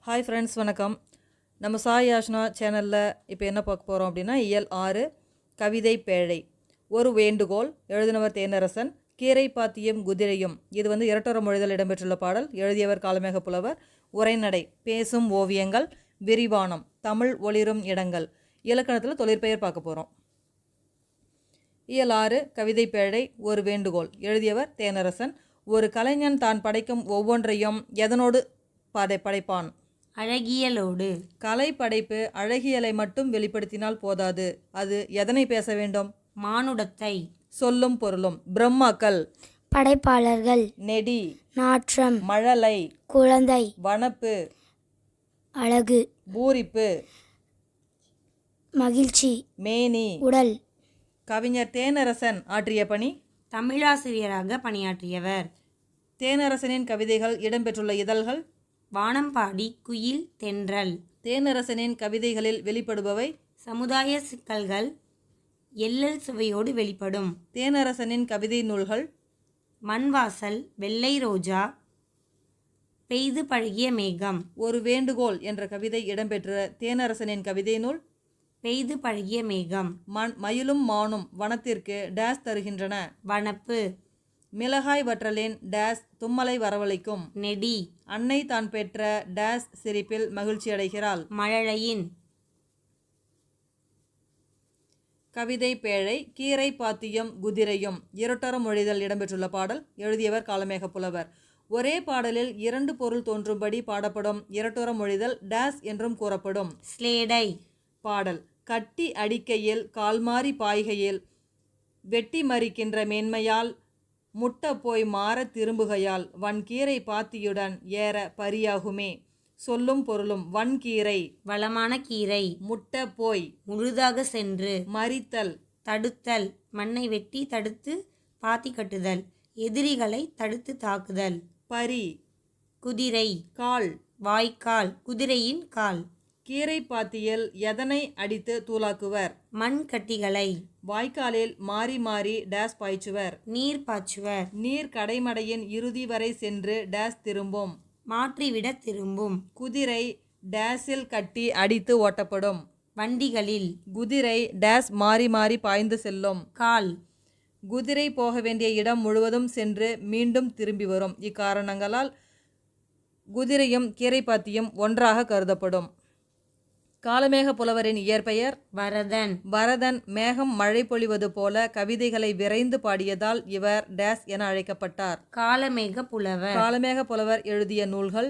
Hi friends, வணக்கம். நம்ம சாய் ஆஷ்னா சேனலில் இப்போ என்ன பார்க்க போகிறோம் அப்படின்னா, இயல் 6 கவிதை பேழை. ஒரு வேண்டுகோள். எழுதினவர் தேனரசன். கீரை பாத்தியும் குதிரையும். இது இரட்டர மொழிதல் இடம்பெற்றுள்ள பாடல். எழுதியவர் காலமேக புலவர். உரைநடை. பேசும் ஓவியங்கள். விரிவானம். தமிழ் ஒளிரும் இடங்கள். இலக்கணத்தில் தொழிற்பெயர் பார்க்க போகிறோம். இயல் 6 கவிதை பேழை. ஒரு வேண்டுகோள். எழுதியவர் தேனரசன். ஒரு கலைஞன் தான் படைக்கும் ஒவ்வொன்றையும் எதனோடு படைப்பான்? அழகியலோடு. கலை படைப்பு அழகியலை மட்டும் வெளிப்படுத்தினால் போதாது. அது எதனை பேச வேண்டும்? மானுடத்தை. சொல்லும் பொருளும். பிரம்மாக்கள். படைப்பாளர்கள். நெடி. நாற்றம். மழலை. குழந்தை. வனப்பு. அழகு. பூரிப்பு. மகிழ்ச்சி. மேனி. உடல். கவிஞர் தேனரசன் ஆற்றிய பணி. தமிழாசிரியராக பணியாற்றியவர். தேனரசனின் கவிதைகள் இடம்பெற்றுள்ள இதழ்கள். வானம்பாடி, குயில், தென்றல். தேனரசனின் கவிதைகளில் வெளிப்படுபவை. சமுதாய சிக்கல்கள் எள்ளல் சுவையோடு வெளிப்படும். தேனரசனின் கவிதை நூல்கள். மண்வாசல், வெள்ளை ரோஜா, பெய்து பழகிய மேகம். ஒரு வேண்டுகோள் என்ற கவிதை இடம்பெற்ற தேனரசனின் கவிதை நூல். பெய்து பழகிய மேகம். மயிலும் மானும் வனத்திற்கு டேஸ் தருகின்றன. வனப்பு. மிளகாய் வற்றலின் டேஸ் தும்மலை வரவழைக்கும். நெடி. அன்னை தான் பெற்ற டேஸ் சிரிப்பில் மகிழ்ச்சி அடைகிறாள். மழலையின். கவிதை பேழை. கீரை பாத்தியும் குதிரையும். இரட்டர மொழிதல் இடம்பெற்றுள்ள பாடல். எழுதியவர் காலமேக புலவர். ஒரே பாடலில் இரண்டு பொருள் தோன்றும்படி பாடப்படும் இரட்டர மொழிதல் டேஸ் என்றும் கூறப்படும். ஸ்லேடை. பாடல். கட்டி அடிக்கையில் கால்மாறி பாய்கையில் வெட்டி மறிக்கின்ற மேன்மையால் முட்ட போய் மாற திரும்புகையால் வன்கீரை பாத்தியுடன் ஏற பரியாகுமே. சொல்லும் பொருளும். வன்கீரை வளமான கீரை. முட்ட போய் முழுதாக சென்று. மறித்தல் தடுத்தல், மண்ணை வெட்டி தடுத்து பாத்தி கட்டுதல், எதிரிகளை தடுத்து தாக்குதல். பரி குதிரை. கால் வாய்க்கால், குதிரையின் கால். கீரை பாத்தியில் எதனை அடித்து தூளாக்குவர்? மண் கட்டிகளை. வாய்க்காலில் மாறி மாறி டேஸ் பாய்ச்சுவர். நீர் பாய்ச்சுவர். நீர் கடைமடையின் இறுதி வரை சென்று டேஸ் திரும்பும். மாற்றிவிட திரும்பும். குதிரை டேஸில் கட்டி அடித்து ஓட்டப்படும். வண்டிகளில். குதிரை டேஸ் மாறி மாறி பாய்ந்து செல்லும். கால். குதிரை போக வேண்டிய இடம் முழுவதும் சென்று மீண்டும் திரும்பி வரும். இக்காரணங்களால் குதிரையும் கீரைப்பாத்தியும் ஒன்றாக கருதப்படும். காலமேக புலவரின் இயற்பெயர் வரதன். வரதன் மேகம் மழை பொழிவது போல கவிதைகளை விரைந்து பாடியதால் இவர் டேஸ் என அழைக்கப்பட்டார். காலமேக புலவர். காலமேக புலவர் எழுதிய நூல்கள்.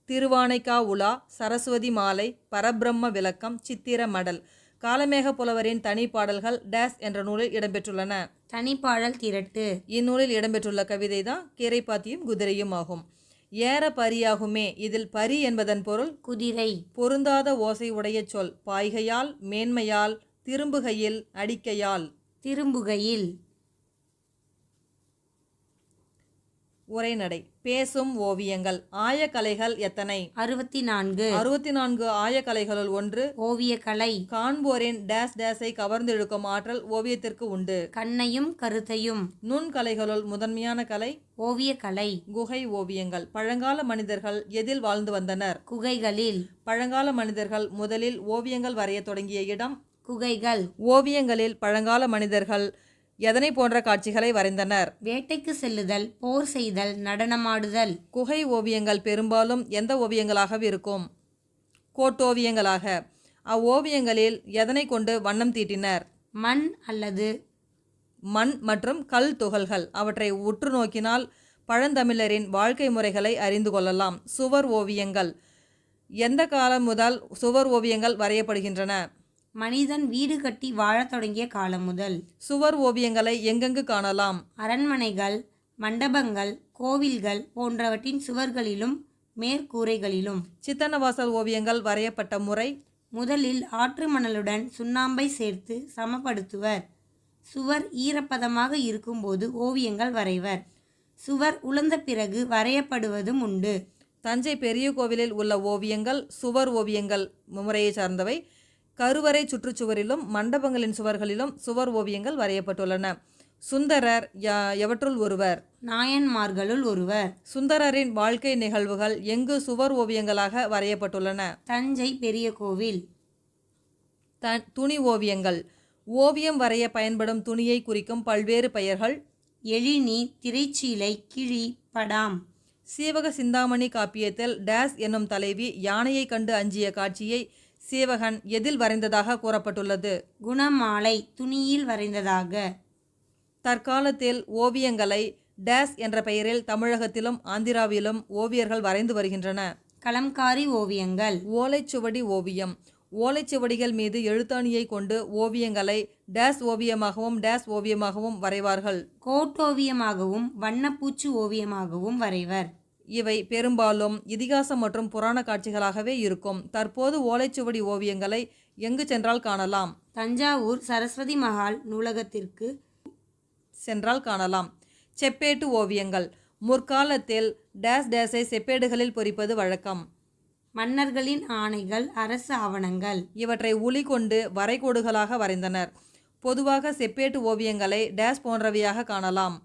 திருவானைக்கா உலா, சரஸ்வதி மாலை, பரபிரம்ம விளக்கம், சித்திர மடல். காலமேக புலவரின் தனி பாடல்கள் டேஸ் என்ற நூலில் இடம்பெற்றுள்ளன. தனிப்பாடல் திரட்டு. இந்நூலில் இடம்பெற்றுள்ள கவிதை தான் கீரைப்பாத்தியும் குதிரையும் ஆகும். ஏற பரியாகுமே. இதில் பரி என்பதன் பொருள் குதிரை. பொருந்தாத ஓசை உடைய சொல். பாய்கையால், மேன்மையால், திரும்புகையில், அடிக்கையால். திரும்புகையில். உரைநடை. பேசும் ஓவியங்கள். ஆயக்கலைகள் எத்தனை? 64. 64 ஆயக்கலைகளுள் ஒன்று ஓவியக்கலை. காண்போரின் டேஸ் டேஸை கவர்ந்தெழுக்கும் ஆற்றல் ஓவியத்திற்கு உண்டு. கண்ணையும் கருத்தையும். நுண்கலைகளுள் முதன்மையான கலை ஓவியக்கலை. குகை ஓவியங்கள். பழங்கால மனிதர்கள் எதில் வாழ்ந்து வந்தனர்? குகைகளில். பழங்கால மனிதர்கள் முதலில் ஓவியங்கள் வரைய தொடங்கிய இடம் குகைகள். ஓவியங்களில் பழங்கால மனிதர்கள் எதனை போன்ற காட்சிகளை வரைந்தனர்? வேட்டைக்கு செல்லுதல், போர் செய்தல், நடனமாடுதல். குகை ஓவியங்கள் பெரும்பாலும் எந்த ஓவியங்களாக இருக்கும்? கோட்டோவியங்களாக. அவ்வோவியங்களில் எதனை கொண்டு வண்ணம் தீட்டினர்? மண் அல்லது மண் மற்றும் கல் துகள்கள். அவற்றை உற்று நோக்கினால் பழந்தமிழரின் வாழ்க்கை முறைகளை அறிந்து கொள்ளலாம். சுவர் ஓவியங்கள். எந்த காலம் முதல் சுவர் ஓவியங்கள் வரையப்படுகின்றன? மனிதன் வீடு கட்டி வாழத் தொடங்கிய காலம் முதல். சுவர் ஓவியங்களை எங்கெங்கு காணலாம்? அரண்மனைகள், மண்டபங்கள், கோவில்கள் போன்றவற்றின் சுவர்களிலும் மேற்கூரைகளிலும். சித்தன்னவாசல் ஓவியங்கள் வரையப்பட்ட முறை. முதலில் ஆற்று மணலுடன் சுண்ணாம்பை சேர்த்து சமப்படுத்துவர். சுவர் ஈரப்பதமாக இருக்கும்போது ஓவியங்கள் வரைவர். சுவர் உலர்ந்த பிறகு வரையப்படுவதும் உண்டு. தஞ்சை பெரிய கோவிலில் உள்ள ஓவியங்கள் சுவர் ஓவியங்கள் முறையை சார்ந்தவை. கருவறை சுற்றுச்சுவரிலும் மண்டபங்களின் சுவர்களிலும் சுவர் ஓவியங்கள் வரையப்பட்டுள்ளன. சுந்தரர் எவற்றுள் ஒருவர்? நாயன்மார்களுள் ஒருவர். சுந்தரரின் வாழ்க்கை நிகழ்வுகள் எங்கு சுவர் ஓவியங்களாக வரையப்பட்டுள்ளன? தஞ்சை பெரிய கோவில். துணி ஓவியங்கள். ஓவியம் வரைய பயன்படும் துணியை குறிக்கும் பல்வேறு பெயர்கள். எழினி, திரைச்சீலை, கிழி, படாம். சீவக சிந்தாமணி காப்பியத்தில் டேஸ் என்னும் தலைவி யானையை கண்டு அஞ்சிய காட்சியை சீவகன் எதில் வரைந்ததாக கூறப்பட்டுள்ளது? குணமாலை துணியில் வரைந்ததாக. தற்காலத்தில் ஓவியங்களை டேஸ் என்ற பெயரில் தமிழகத்திலும் ஆந்திராவிலும் ஓவியர்கள் வரைந்து வருகின்றன. கலம்காரி ஓவியங்கள். ஓலைச்சுவடி ஓவியம். ஓலைச்சுவடிகள் மீது எழுத்தாணியை கொண்டு ஓவியங்களை டேஸ் ஓவியமாகவும் டேஸ் ஓவியமாகவும் வரைவார்கள். கோட்டோவியமாகவும் வண்ணப்பூச்சு ஓவியமாகவும் வரைவர். இவை பெரும்பாலும் இதிகாசம் மற்றும் புராண காட்சிகளாகவே இருக்கும். தற்போது ஓலைச்சுவடி ஓவியங்களை எங்கு சென்றால் காணலாம்? தஞ்சாவூர் சரஸ்வதி மஹால் நூலகத்திற்கு சென்றால் காணலாம். செப்பேட்டு ஓவியங்கள். முற்காலத்தில் டேஸ் டேஸை செப்பேடுகளில் பொறிப்பது வழக்கம். மன்னர்களின் ஆணைகள், அரசு ஆவணங்கள். இவற்றை உளி கொண்டு வரைகோடுகளாக வரைந்தனர். பொதுவாக செப்பேட்டு ஓவியங்களை டேஸ் போன்றவையாக காணலாம்.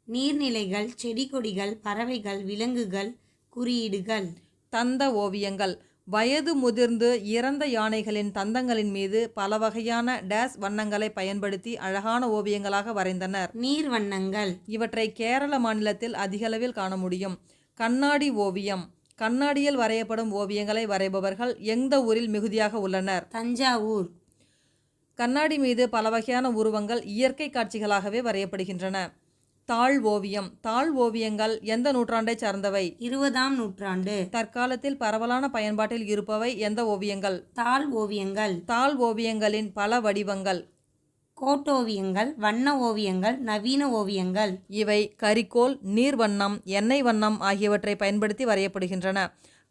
நீர்நிலைகள், செடி கொடிகள், பறவைகள், விலங்குகள், குறியீடுகள். தந்த ஓவியங்கள். வயது முதிர்ந்து இறந்த யானைகளின் தந்தங்களின் மீது பல வகையான டேஸ் வண்ணங்களை பயன்படுத்தி அழகான ஓவியங்களாக வரைந்தனர். நீர் வண்ணங்கள். இவற்றை கேரள மாநிலத்தில் அதிகளவில் காண முடியும். கண்ணாடி ஓவியம். கண்ணாடியில் வரையப்படும் ஓவியங்களை வரைபவர்கள் எந்த ஊரில் மிகுதியாக உள்ளனர்? தஞ்சாவூர். கண்ணாடி மீது பல வகையான உருவங்கள் இயற்கை காட்சிகளாகவே வரையப்படுகின்றன. தாள் ஓவியம். தாள் ஓவியங்கள் எந்த நூற்றாண்டை சார்ந்தவை? 20ஆம் நூற்றாண்டு. தற்காலத்தில் பரவலான பயன்பாட்டில் இருப்பவை எந்த ஓவியங்கள்? தாள் ஓவியங்கள். தாள் ஓவியங்களின் பல வடிவங்கள். கோட்டோவியங்கள், வண்ண ஓவியங்கள், நவீன ஓவியங்கள். இவை கரிக்கோல், நீர் வண்ணம், எண்ணெய் வண்ணம் ஆகியவற்றை பயன்படுத்தி வரையப்படுகின்றன.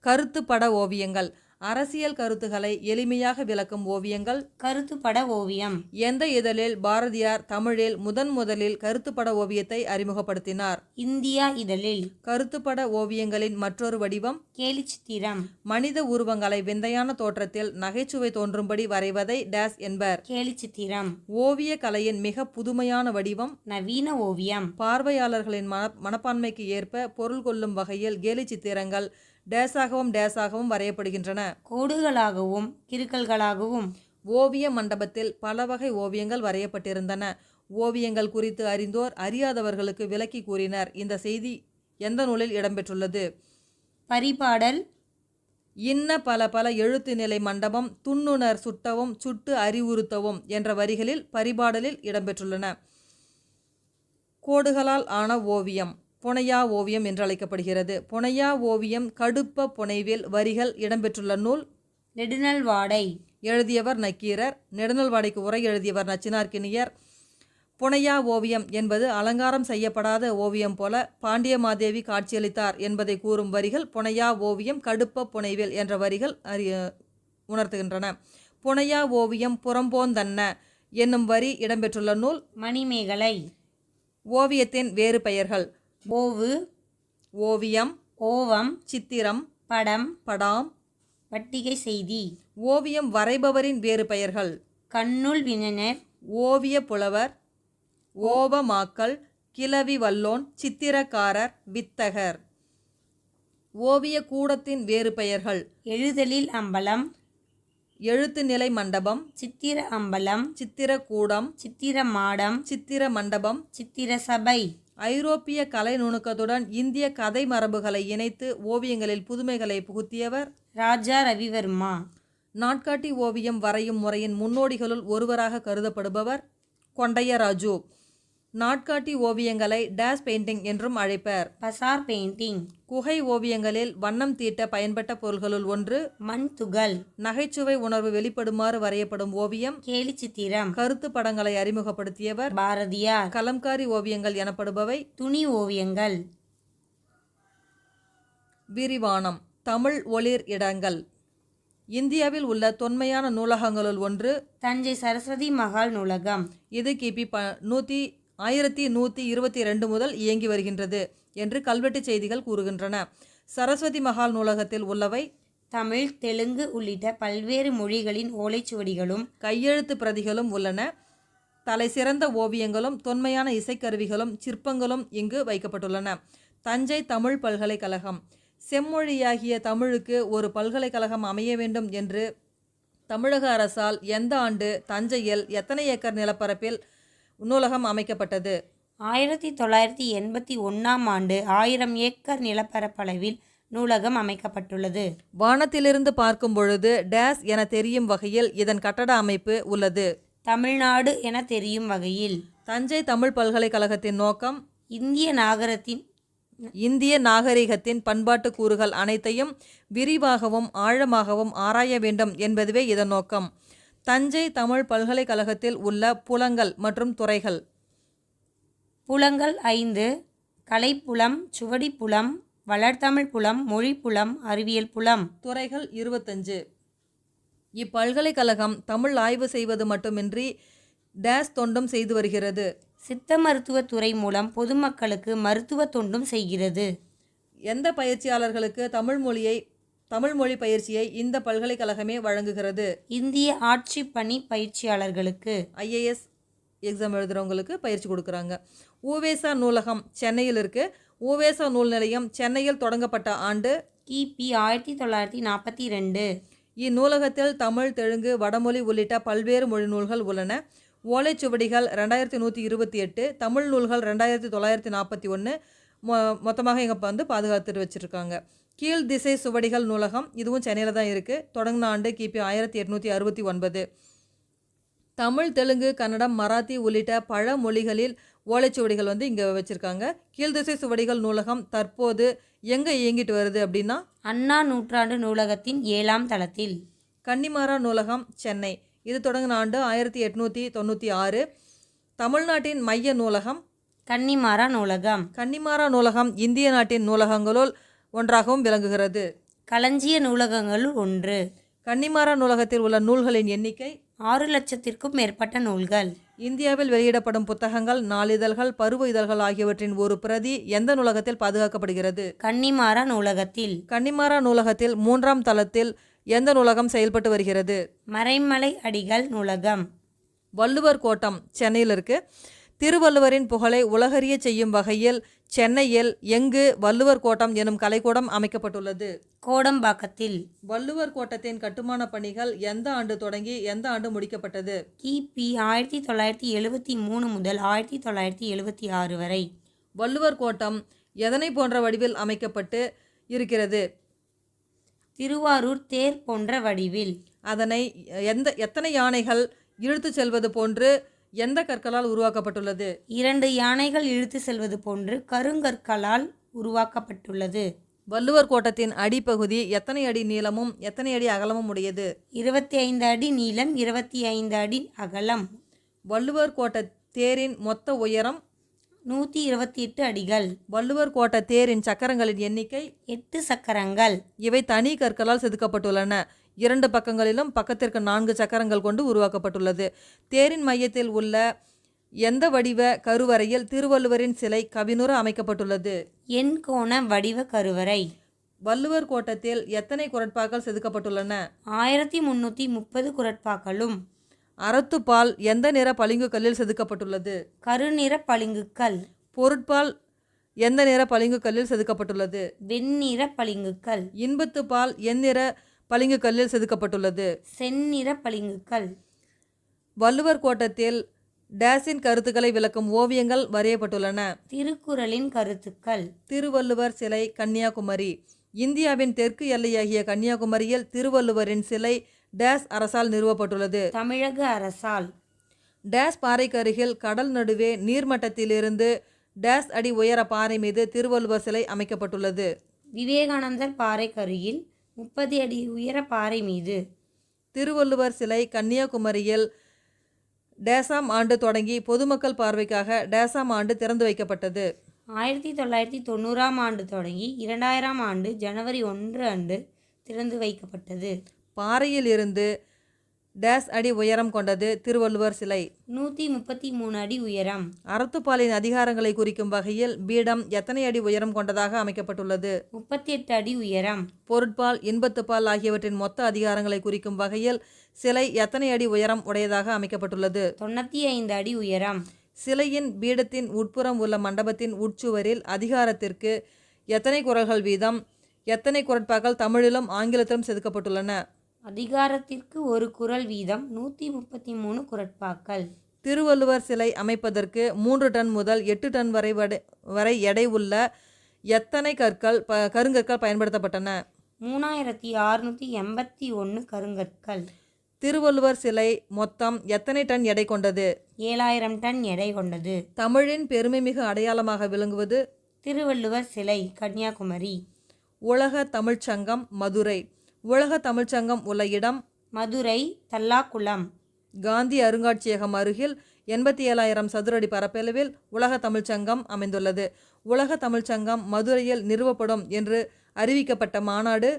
கருத்து பட ஓவியங்கள். அரசியல் கருத்துக்களை எளிமையாக விளக்கும் ஓவியங்கள். கருத்துப்பட ஓவியம். எந்த இதழில் பாரதியார் தமிழில் முதலில் கருத்துப்பட ஓவியத்தை அறிமுகப்படுத்தினார்? இந்தியா இதழில். கருத்துப்பட ஓவியங்களின் மற்றொரு வடிவம் கேலிச்சித்திரம். மனித உருவங்களை விந்தையான தோற்றத்தில் நகைச்சுவை தோன்றும்படி வரைவதை டேஸ் என்பர். கேலிச்சித்திரம். ஓவிய கலையின் மிக புதுமையான வடிவம் நவீன ஓவியம். பார்வையாளர்களின் மனப்பான்மைக்கு ஏற்ப பொருள் கொள்ளும் வகையில் கேலி சித்திரங்கள் டேஸாகவும் வரையப்படுகின்றன. கோடுகளாகவும் கிறுக்கல்களாகவும். ஓவிய மண்டபத்தில் பல வகை ஓவியங்கள் வரையப்பட்டிருந்தன. ஓவியங்கள் குறித்து அறிந்தோர் அறியாதவர்களுக்கு விளக்கி கூறினர். இந்த செய்தி எந்த நூலில் இடம்பெற்றுள்ளது? பரிபாடல். இன்ன பல எழுத்து நிலை மண்டபம் துண்ணுணர் சுட்டவும் சுட்டு அறிவுறுத்தவும் என்ற வரிகளில் பரிபாடலில் இடம்பெற்றுள்ளன. கோடுகளால் ஆன ஓவியம் புனையா ஓவியம் என்று அழைக்கப்படுகிறது. புனையா ஓவியம் கடுப்ப புனைவில் வரிகள் இடம்பெற்றுள்ள நூல் நெடுநல்வாடை. எழுதியவர் நக்கீரர். நெடுநல்வாடைக்கு உரை எழுதியவர் நச்சினார்க்கினியர். புனையா ஓவியம் என்பது அலங்காரம் செய்யப்படாத ஓவியம் போல பாண்டியமாதேவி காட்சியளித்தார் என்பதை கூறும் வரிகள் புனையா ஓவியம் கடுப்ப புனைவில் என்ற வரிகள் உணர்த்துகின்றன. புனையா ஓவியம் புறம்போந்தன்ன என்னும் வரி இடம்பெற்றுள்ள நூல் மணிமேகலை. ஓவியத்தின் வேறு பெயர்கள். ஓவு, ஓவியம், ஓவம், சித்திரம், படம், படாம், வட்டிகை செய்தி. ஓவியம் வரைபவரின் வேறு பெயர்கள். கண்ணுள் விஞனர், ஓவிய புலவர், ஓபமாக்கல், கிளவி வல்லோன், சித்திரக்காரர், வித்தகர். ஓவிய கூடத்தின் வேறு பெயர்கள். எழுதலில் அம்பலம், எழுத்து நிலை மண்டபம், சித்திர அம்பலம், சித்திரக்கூடம், சித்திர மாடம், சித்திர மண்டபம். சித்திர சபை. ஐரோப்பிய கலை நுணுக்கத்துடன் இந்திய கதை மரபுகளை இணைத்து ஓவியங்களில் புதுமைகளை புகுத்தியவர் ராஜா ரவிவர்மா. நாட்காட்டி ஓவியம் வரையும் முறையின் முன்னோடிகளுள் ஒருவராக கருதப்படுபவர் கொண்டையராஜு. நாட்காட்டி ஓவியங்களை டேஸ் பெயிண்டிங் என்றும் அழைப்பர். பசார் பெயிண்டிங். குகை ஓவியங்களில் வண்ணம் தீட்ட பயன்பட்ட பொருள்களுள் ஒன்று மண் துகள். நகைச்சுவை உணர்வு வெளிப்படுமாறு வரையப்படும் ஓவியம் கேலி சித்திரம். கருத்து படங்களை அறிமுகப்படுத்தியவர் பாரதியார். கலம்காரி ஓவியங்கள் எனப்படுபவை துணி ஓவியங்கள். விரிவானம். தமிழ் ஒளிர் இடங்கள். இந்தியாவில் உள்ள தொன்மையான நூலகங்களுள் ஒன்று தஞ்சை சரஸ்வதி மஹால் நூலகம். இது கிபி 1122 முதல் இயங்கி வருகின்றது என்று கல்வெட்டு செய்திகள் கூறுகின்றன. சரஸ்வதி மஹால் நூலகத்தில் உள்ளவை தமிழ், தெலுங்கு உள்ளிட்ட பல்வேறு மொழிகளின் ஓலைச்சுவடிகளும் கையெழுத்து பிரதிகளும் உள்ளன. தலை சிறந்த ஓவியங்களும் தொன்மையான இசைக்கருவிகளும் சிற்பங்களும் இங்கு வைக்கப்பட்டுள்ளன. தஞ்சை தமிழ் பல்கலைக்கழகம். செம்மொழியாகிய தமிழுக்கு ஒரு பல்கலைக்கழகம் அமைய வேண்டும் என்று தமிழக அரசால் எந்த ஆண்டு தஞ்சையில் எத்தனை ஏக்கர் நிலப்பரப்பில் நூலகம் அமைக்கப்பட்டது? 1981ஆம் ஆண்டு 1000 ஏக்கர் நிலப்பரப்பளவில் நூலகம் அமைக்கப்பட்டுள்ளது. வானத்திலிருந்து பார்க்கும் பொழுது டேஸ் என தெரியும் வகையில் இதன் கட்டட அமைப்பு உள்ளது. தமிழ்நாடு என தெரியும் வகையில். தஞ்சை தமிழ் பல்கலைக்கழகத்தின் நோக்கம் இந்திய நாகரிகத்தின் பண்பாட்டு கூறுகள் அனைத்தையும் விரிவாகவும் ஆழமாகவும் ஆராய வேண்டும் என்பதுவே இதன் நோக்கம். தஞ்சை தமிழ் பல்கலைக்கழகத்தில் உள்ள புலங்கள் மற்றும் துறைகள். புலங்கள் 5: கலைப்புலம், சுவடிப்புலம், வளர்தமிழ் புலம், மொழிப்புலம், அறிவியல் புலம். துறைகள் 25. இப்பல்கலைக்கழகம் தமிழ் ஆய்வு செய்வது மட்டுமின்றி டேஸ் தொண்டும் செய்து வருகிறது. சித்த மருத்துவத் துறை மூலம் பொதுமக்களுக்கு மருத்துவ தொண்டும் செய்கிறது. எந்த பயிற்சியாளர்களுக்கு தமிழ் மொழி பயிற்சியை இந்த பல்கலைக்கழகமே வழங்குகிறது? இந்திய ஆட்சி பணி பயிற்சியாளர்களுக்கு. IAS எக்ஸாம் எழுதுகிறவங்களுக்கு பயிற்சி கொடுக்குறாங்க. ஊவேசா நூலகம் சென்னையில் இருக்குது. ஊவேசா நூல் நிலையம் சென்னையில் தொடங்கப்பட்ட ஆண்டு கிபி 1942. இந்நூலகத்தில் தமிழ், தெலுங்கு, வடமொழி உள்ளிட்ட பல்வேறு மொழி நூல்கள் உள்ளன. ஓலைச்சுவடிகள் 2128, தமிழ் நூல்கள் 2941 மொத்தமாக இங்கே பாதுகாத்துட்டு வச்சுருக்காங்க. கீழ் திசை சுவடிகள் நூலகம் இதுவும் சென்னையில் தான் இருக்குது. தொடங்கின ஆண்டு கிபி 1869. தமிழ், தெலுங்கு, கன்னடம், மராத்தி உள்ளிட்ட பல மொழிகளில் ஓலைச்சுவடிகள் இங்கே வச்சுருக்காங்க. கீழ்திசை சுவடிகள் நூலகம் தற்போது எங்கே இயங்கிட்டு வருது அப்படின்னா அண்ணா நூற்றாண்டு நூலகத்தின் 7ஆம் தளத்தில். கன்னிமாரா நூலகம் சென்னை. இது தொடங்கின ஆண்டு 1896. தமிழ்நாட்டின் மைய நூலகம் கன்னிமாரா நூலகம். கன்னிமாரா நூலகம் இந்திய நாட்டின் நூலகங்களுள் ஒன்றாகவும் விளங்குகிறது. களஞ்சிய நூலகங்களுள் ஒன்று. கன்னிமாரா நூலகத்தில் உள்ள நூல்களின் எண்ணிக்கை 6,00,000க்கும் மேற்பட்ட நூல்கள். இந்தியாவில் வெளியிடப்படும் புத்தகங்கள், நாளிதழ்கள், பருவ இதழ்கள் ஆகியவற்றின் ஒரு பிரதி எந்த நூலகத்தில் பாதுகாக்கப்படுகிறது? கன்னிமாரா நூலகத்தில். கன்னிமாரா நூலகத்தில் 3ஆம் தளத்தில் எந்த நூலகம் செயல்பட்டு வருகிறது? மறைமலை அடிகள் நூலகம். வள்ளுவர் கோட்டம் சென்னையில் இருக்குது. திருவள்ளுவரின் புகழை உலகறிய செய்யும் வகையில் சென்னையில் எங்கு வள்ளுவர் கோட்டம் எனும் கலைக்கூடம் அமைக்கப்பட்டுள்ளது? கோடம்பாக்கத்தில். வள்ளுவர் கோட்டத்தின் கட்டுமான பணிகள் எந்த ஆண்டு தொடங்கி எந்த ஆண்டு முடிக்கப்பட்டது? கிபி 1973 முதல் 1976 வரை. வள்ளுவர் கோட்டம் எதனை போன்ற வடிவில் அமைக்கப்பட்டு இருக்கிறது? திருவாரூர் தேர் போன்ற வடிவில். அதனை எத்தனை யானைகள் இழுத்து செல்வது போன்று எந்த கற்களால் உருவாக்கப்பட்டுள்ளது? 2 யானைகள் இழுத்து செல்வது போன்று கருங்கற்களால் உருவாக்கப்பட்டுள்ளது. வள்ளுவர் கோட்டத்தின் அடிப்பகுதி எத்தனை அடி நீளமும் எத்தனை அடி அகலமும் உடையது? 25 அடி நீளம், 25 அடி அகலம். வள்ளுவர் கோட்ட தேரின் மொத்த உயரம் 128 அடிகள். வள்ளுவர் கோட்ட தேரின் சக்கரங்களின் எண்ணிக்கை 8 சக்கரங்கள். இவை தனி கற்களால் செதுக்கப்பட்டுள்ளன. 2 பக்கங்களிலும் பக்கத்திற்கு 4 சக்கரங்கள் கொண்டு உருவாக்கப்பட்டுள்ளது. தேரின் மையத்தில் உள்ள எந்த வடிவ கருவறையில் திருவள்ளுவரின் சிலை கவினுற அமைக்கப்பட்டுள்ளது? எண்கோண வடிவ கருவறை. வள்ளுவர் கோட்டத்தில் எத்தனை குறட்பாக்கள் செதுக்கப்பட்டுள்ளன? 1330 குறட்பாக்களும். அறத்துப்பால் எந்த நிற பளிங்கு கல்லில் செதுக்கப்பட்டுள்ளது? கருநிற பளிங்குக்கல். பொருட்பால் எந்த நிற பளிங்கு கல்லில் செதுக்கப்பட்டுள்ளது? வெண்ணிற பளிங்குக்கல். இன்பத்துப்பால் எந்நிற பளிங்கு கல்லில் செதுக்கப்பட்டுள்ளது? செந்நிற பளிங்குக்கல். வள்ளுவர் கோட்டத்தில் டேஸின் கருத்துக்களை விளக்கும் ஓவியங்கள் வரையப்பட்டுள்ளன. திருக்குறளின் கருத்துக்கள். திருவள்ளுவர் சிலை கன்னியாகுமரி. இந்தியாவின் தெற்கு எல்லையாகிய கன்னியாகுமரியில் திருவள்ளுவரின் சிலை டேஸ் அரசால் நிறுவப்பட்டுள்ளது? தமிழக அரசால். டேஸ் பாறைக்கு அருகில் கடல் நடுவே நீர்மட்டத்திலிருந்து டேஸ் அடி உயர பாறை மீது திருவள்ளுவர் சிலை அமைக்கப்பட்டுள்ளது? விவேகானந்தர் பாறைக்கருகில் 30 அடி உயர பாறை மீது. திருவள்ளுவர் சிலை கன்னியாகுமரியில் டேஸாம் ஆண்டு தொடங்கி பொதுமக்கள் பார்வைக்காக டேஸாம் ஆண்டு திறந்து வைக்கப்பட்டது? 1990ஆம் ஆண்டு தொடங்கி 2000ஆம் ஆண்டு ஜனவரி 1 அன்று திறந்து வைக்கப்பட்டது. பாறையில் இருந்து டேஸ் அடி உயரம் கொண்டது திருவள்ளுவர் சிலை. 133 அடி உயரம். அறத்துப்பாலின் அதிகாரங்களை குறிக்கும் வகையில் பீடம் எத்தனை அடி உயரம் கொண்டதாக அமைக்கப்பட்டுள்ளது? 38 அடி உயரம். பொருட்பால் இன்பத்துப்பால் ஆகியவற்றின் மொத்த அதிகாரங்களை குறிக்கும் வகையில் சிலை எத்தனை அடி உயரம் உடையதாக அமைக்கப்பட்டுள்ளது? 95 அடி உயரம். சிலையின் பீடத்தின் உட்புறம் உள்ள மண்டபத்தின் உட்சுவரில் அதிகாரத்திற்கு எத்தனை குறள்கள் வீதம், எத்தனை குறட்பாக்கள் தமிழிலும் ஆங்கிலத்திலும் செதுக்கப்பட்டுள்ளன? அதிகாரத்திற்கு ஒரு குறள் வீதம் 133 குறட்பாக்கள். திருவள்ளுவர் சிலை அமைப்பதற்கு 3 டன் முதல் 8 டன் வரை எடை உள்ள எத்தனை கருங்கற்கள் பயன்படுத்தப்பட்டன? 3681 கருங்கற்கள். திருவள்ளுவர் சிலை மொத்தம் எத்தனை டன் எடை கொண்டது? 7000 டன் எடை கொண்டது. தமிழின் பெருமைமிகு அடையாளமாக விளங்குவது? திருவள்ளுவர் சிலை, கன்னியாகுமரி. உலக தமிழ்ச்சங்கம் மதுரை. உலக தமிழ்ச்சங்கம் உள்ள இடம்? மதுரை, தல்லாக்குளம். காந்தி அருங்காட்சியகம் அருகில் 87,000 சதுரடி பரப்பளவில் உலக தமிழ்ச்சங்கம் அமைந்துள்ளது. உலக தமிழ்ச்சங்கம் மதுரையில் நிறுவப்படும் என்று அறிவிக்கப்பட்ட மாநாடு?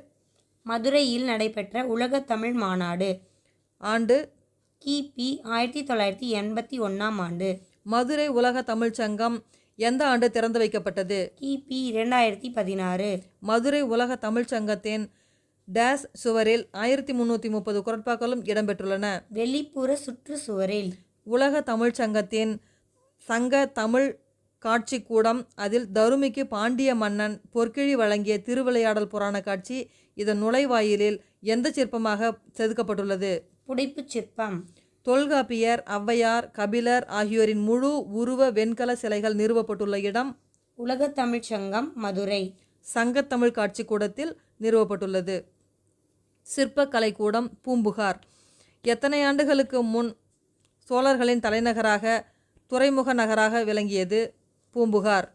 மதுரையில் நடைபெற்ற உலக தமிழ் மாநாடு. ஆண்டு? கிபி 1981 ஆண்டு. மதுரை உலக தமிழ்ச்சங்கம் எந்த ஆண்டு திறந்து வைக்கப்பட்டது? கிபி 2016. மதுரை உலக தமிழ்ச்சங்கத்தின் டேஸ் சுவரில் 1330 குறட்பாக்களும் இடம்பெற்றுள்ளன. வெளிப்புற சுற்றுச்சுவரில். உலக தமிழ்ச்சங்கத்தின் சங்க தமிழ் காட்சிக்கூடம். அதில் தருமிக்கு பாண்டிய மன்னன் பொற்கிழி வழங்கிய திருவிளையாடல் புராண காட்சி இதன் நுழைவாயிலில் எந்த சிற்பமாக செதுக்கப்பட்டுள்ளது? புடைப்புச் சிற்பம். தொல்காப்பியர், ஔவையார், கபிலர் ஆகியோரின் முழு உருவ வெண்கல சிலைகள் நிறுவப்பட்டுள்ள இடம்? உலக தமிழ்ச்சங்கம் மதுரை. சங்கத்தமிழ் காட்சிக்கூடத்தில் நிறுவப்பட்டுள்ளது. சிற்பக்கலைக்கூடம் பூம்புகார். எத்தனை ஆண்டுகளுக்கு முன் சோழர்களின் தலைநகராக துறைமுக நகராக விளங்கியது பூம்புகார்?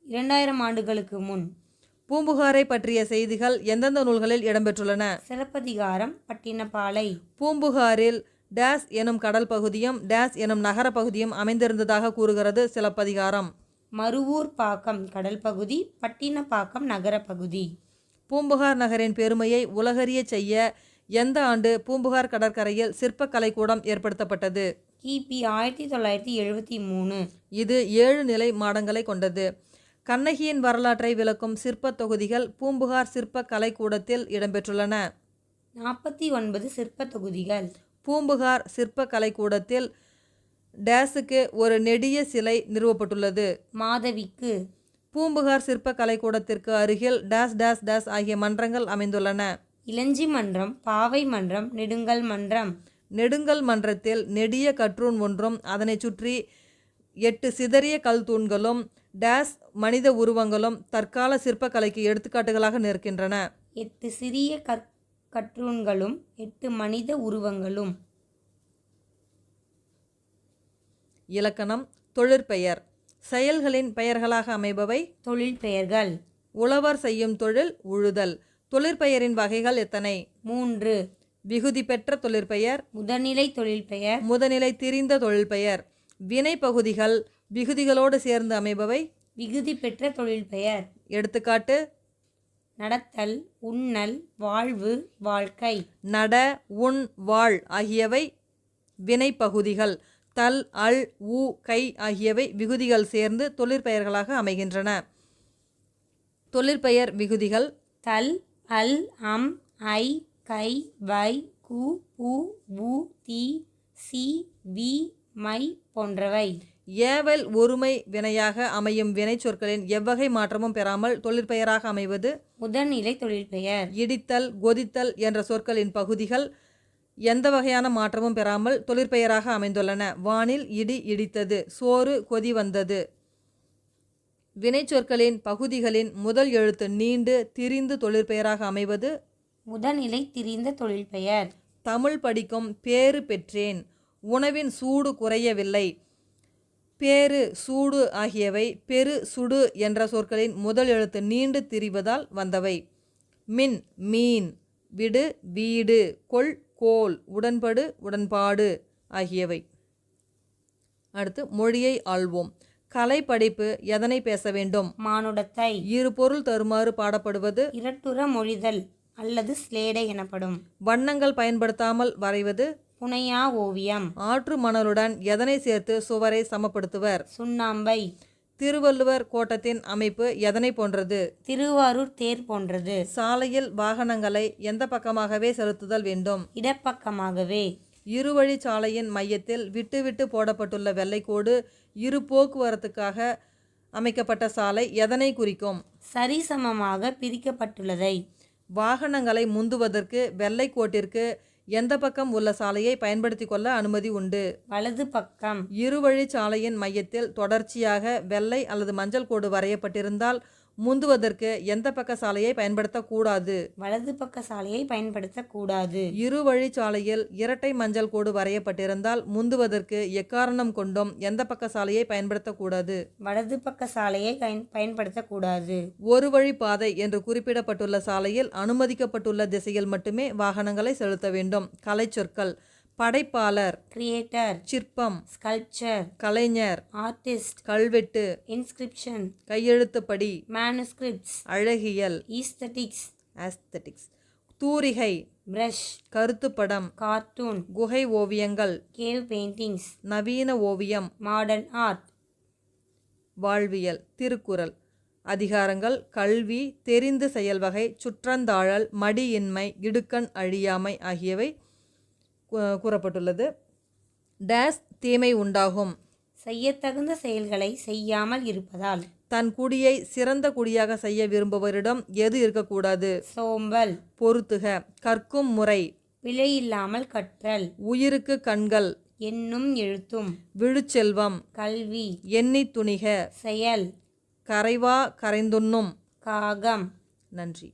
2000 ஆண்டுகளுக்கு முன். பூம்புகாரை பற்றிய செய்திகள் எந்தெந்த நூல்களில் இடம்பெற்றுள்ளன? சிலப்பதிகாரம், பட்டினப்பாலை. பூம்புகாரில் டேஸ் எனும் கடல் பகுதியும் டேஸ் எனும் நகர பகுதியும் அமைந்திருந்ததாக கூறுகிறது சிலப்பதிகாரம். மருவூர் பாக்கம் கடல் பகுதி, பட்டினப்பாக்கம் நகர பகுதி. பூம்புகார் நகரின் பெருமையை உலகறிய செய்ய எந்த ஆண்டு பூம்புகார் கடற்கரையில் சிற்பக்கலைக்கூடம் ஏற்படுத்தப்பட்டது? கிபி 1973. இது 7 நிலை மாடங்களை கொண்டது. கண்ணகியின் வரலாற்றை விளக்கும் சிற்ப தொகுதிகள் பூம்புகார் சிற்ப கலைக்கூடத்தில் இடம்பெற்றுள்ளன. 49 சிற்ப தொகுதிகள். பூம்புகார் சிற்ப கலைக்கூடத்தில் டேஸுக்கு ஒரு நெடிய சிலை நிறுவப்பட்டுள்ளது. மாதவிக்கு. பூம்புகார் சிற்ப கலைக்கூடத்திற்கு அருகில் டேஸ் டேஸ் டேஸ் ஆகிய மன்றங்கள் அமைந்துள்ளன. இளஞ்சி மன்றம், பாவை மன்றம், நெடுங்கல் மன்றம். நெடுங்கல் மன்றத்தில் நெடிய கற்றூன் ஒன்றும் அதனை சுற்றி 8 சிதறிய கல் தூண்களும் டேஸ் மனித உருவங்களும் தற்கால சிற்பக்கலைக்கு எடுத்துக்காட்டுகளாக நிற்கின்றன. 8 சிறிய கற்றூன்களும் 8 மனித உருவங்களும். இலக்கணம். தொழிற்பெயர். செயல்களின் பெயர்களாக அமைபவை? தொழில் பெயர்கள். உழவர் செய்யும் தொழில் உழுதல். தொழிற்பெயரின் வகைகள் எத்தனை? 3. விகுதி பெற்ற தொழிற்பெயர், முதல்நிலை தொழில் பெயர், முதநிலை திரிந்த தொழிற்பெயர். வினை பகுதிகள் விகுதிகளோடு சேர்ந்து அமைபவை? விகுதி பெற்ற தொழில் பெயர். எடுத்துக்காட்டு: நடத்தல், உண்ணல், வாழ்வு, வாழ்க்கை. நட, உண், வாழ் ஆகியவை வினை பகுதிகள். தல், அல், ஊ, கை ஆகியவை விகுதிகள் சேர்ந்து தொழிற்பெயர்களாக அமைகின்றன. தொழிற்பெயர் விகுதிகள்: தல், அல், அம், ஐ, கை, வை, கு, உ, உ, தி, சி, வி, மை போன்றவை. ஏவல் ஒருமை வினையாக அமையும் வினை சொற்களின் எவ்வகை மாற்றமும் பெறாமல் தொழிற்பெயராக அமைவது? முதல்நிலை தொழிற்பெயர். இடித்தல், கொதித்தல் என்ற சொற்களின் பகுதிகள் எந்த வகையான மாற்றமும் பெறாமல் தொழிற்பெயராக அமைந்துள்ளன. வானில் இடி இடித்தது, சோறு கொதி வந்தது. வினைச்சொற்களின் பகுதிகளின் முதல் எழுத்து நீண்டு திரிந்து தொழிற்பெயராக அமைவது? முதல்நிலை திரிந்த தொழிற்பெயர். தமிழ் படிக்கும் பேறு பெற்றேன், உணவின் சூடு குறையவில்லை. பேறு, சூடு ஆகியவை பெரு, சுடு என்ற சொற்களின் முதல் எழுத்து நீண்டு திரிவதால் வந்தவை. மின், மீன், விடு, வீடு, கொள், கோல், உடன்படு, உடன்பாடு ஆகியவை. அடுத்து மொழியை ஆள்வோம். கலை படைப்பு எதனை பேச வேண்டும்? மானுடத்தை. இரு பொருள் தருமாறு பாடப்படுவது? இரட்டுற மொழிதல். அல்லது ஸ்லேடை எனப்படும். வண்ணங்கள் பயன்படுத்தாமல் வரைவது. புனையா ஓவியம். ஆற்று மணலுடன் எதனை சேர்த்து சுவரை சமப்படுத்துவர்? சுண்ணாம்பை. திருவள்ளுவர் கோட்டத்தின் அமைப்பு எதனை போன்றது? திருவாரூர் தேர் போன்றது. சாலையில் வாகனங்களை எந்த பக்கமாகவே செலுத்துதல் வேண்டும்? இடப்பக்கமாகவே. இருவழி சாலையின் மையத்தில் விட்டு விட்டு போடப்பட்டுள்ள வெள்ளைக்கோடு இரு போக்குவரத்துக்காக அமைக்கப்பட்ட சாலை எதனை குறிக்கும்? சரிசமமாக பிரிக்கப்பட்டுள்ளதை. வாகனங்களை முந்துவதற்கு வெள்ளைக்கோட்டிற்கு எந்த பக்கம் உள்ள சாலையை பயன்படுத்தி கொள்ள அனுமதி உண்டு? வலது பக்கம். இருவழி சாலையின் மையத்தில் தொடர்ச்சியாக வெள்ளை அல்லது மஞ்சள் கோடு வரையப்பட்டிருந்தால் முந்துவதற்கு எந்த பக்க சாலையை பயன்படுத்தக்கூடாது? வலது பக்க சாலையை பயன்படுத்தக்கூடாது. இருவழி சாலையில் இரட்டை மஞ்சள் கோடு வரையப்பட்டிருந்தால் முந்துவதற்கு எக்காரணம் கொண்டும் எந்த பக்க சாலையை பயன்படுத்தக்கூடாது? வலது பக்க சாலையை பயன்படுத்தக்கூடாது. ஒரு வழி பாதை என்று குறிப்பிடப்பட்டுள்ள சாலையில் அனுமதிக்கப்பட்டுள்ள திசையில் மட்டுமே வாகனங்களை செலுத்த வேண்டும். கலைச்சொற்கள். படைப்பாளர், கிரியேட்டர், சிற்பம், ஸ்கல்ப்சர், கலைஞர், ஆர்டிஸ்ட், கல்வெட்டு, இன்ஸ்கிரிப்ஷன், கையெழுத்துப்படி, மேனுஸ்கிரிப்ட்ஸ், அழகியல், ஈஸ்தட்டிக்ஸ், ஆஸ்தட்டிக்ஸ், தூரிகை, பிரஷ், கருத்துப்படம், கார்ட்டூன், குகை ஓவியங்கள், கேவ் பெயிண்டிங்ஸ், நவீன ஓவியம், மாடர்ன் ஆர்ட். வாழ்வியல். திருக்குறள். அதிகாரங்கள். கல்வி, தெரிந்து செயல்வகை, சுற்றந்தாழல், மடியின்மை, இடுக்கண் அழியாமை ஆகியவை கூறப்பட்டுள்ளது. டேஸ் தீமை உண்டாகும். செய்யத்தகுந்த செயல்களை செய்யாமல் இருப்பதால். தன் குடியை சிறந்த குடியாக செய்ய விரும்புவரிடம் எது இருக்கக்கூடாது? சோம்பல். பொறுத்துக. கற்கும் முறை. பிழையில்லாமல் கற்றல். உயிருக்கு கண்கள். எண்ணும் எழுத்தும். விழுச்செல்வம். கல்வி. எண்ணித் துணிக. செயல். கரைவா கரைந்துண்ணும். காகம். நன்றி.